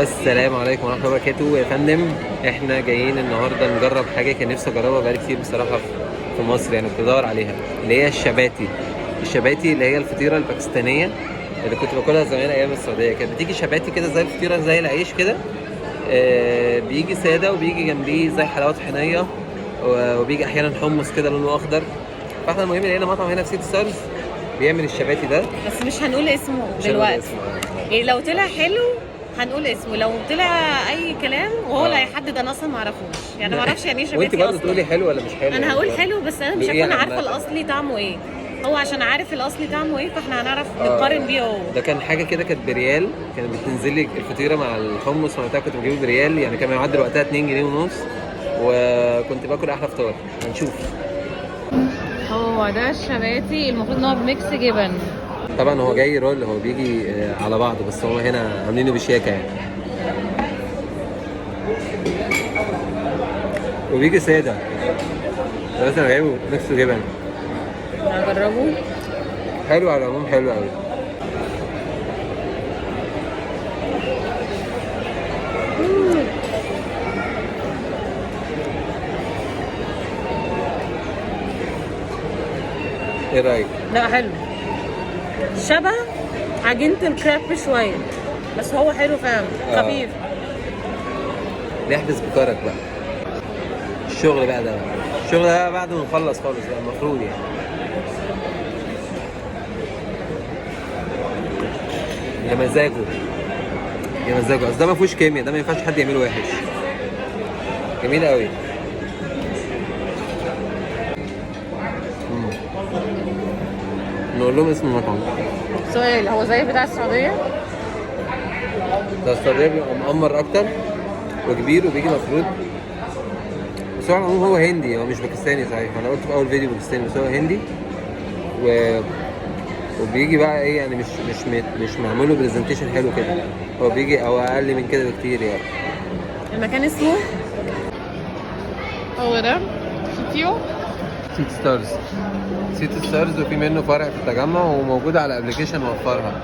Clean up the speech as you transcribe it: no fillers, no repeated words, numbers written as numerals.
السلام عليكم ورحمة الله وبركاته يا فندم. احنا جايين النهارده نجرب حاجة كان نفسي اجربها بقالي كتير بصراحة في مصر، يعني كنت بدور عليها، اللي هي الشباتي. الشباتي اللي هي الفطيرة الباكستانية اللي كنت باكلها زمان ايام السعودية. كانت بتيجي شباتي كده زي الفطيرة زي العيش كده، بيجي سادة وبيجي جنبيه زي حلاوة طحينية، وبيجي احيانا حمص كده لونه اخضر. فاحنا المهم لقينا مطعم هنا في سيتي ستارز بيعمل الشباتي ده. بس مش هنقول اسمه مش هنقول دلوقتي. اسمه. يعني لو طلع حلو هنقول اسمه، لو طلع اي كلام وهو اللي هيحدد. انا اصلا ما اعرفوش، يعني ما اعرفش يعني ايه وانت شباتي برضه اصلا. تقولي حلو ولا مش حلو؟ انا هقول حلو بس انا مش بإيه هكون عامة؟ عارفه الاصلي طعمه ايه. هو عشان عارف الاصلي طعمه ايه فاحنا هنعرف نقارن بيه هو. ده كان حاجه كده، كانت بريال، كانت بتنزل لي الفطيره مع الحمص وبتاع، كنت بجيبه بريال، يعني كان معدل وقتها 2 جنيه ونص، وكنت باكل احلى فطار. هنشوف. هو ده الشباتي، المفروض ان هو بميكس جبن. طبعا هو جاي رول، هو بيجي على بعضه، بس هو هنا عاملينه بشياكه يعني، وبيجي ساده. ده بس انا جايبه ميكس جبن. هجربه. حلو على العموم، حلو قوي. ايه رايك؟ لا حلو، شبه عجينة الكريب شوية، بس هو حلو فعلا، خفيف. نحبس بكرك بقى. الشغل بقى ده، الشغل ده بعد ما نخلص خالص بقى المفروض يعني. يا مزاجه، يا مزاجه، اصل ده ما فيهوش كيمياء، ده ما ينفعش حد يعمله وحش. جميل قوي. نقول لهم اسم المطعم. سؤال، هو زي بتاع السعودية؟ ده السعودية بيبقى مأمر أكتر وكبير وبيجي مفروض، بس هو على العموم هو هندي، هو مش باكستاني صحيح، أنا قلت في أول فيديو باكستاني، بس هو هندي وبيجي بقى إيه يعني، مش معمول له برزنتيشن حلو كده، هو بيجي أو أقل من كده بكتير يعني. المكان اسمه هو ده سيتي ستارز. سيتي ستارز، وفي منه فرع في التجمع، وموجود على ابلكيشن وفرها.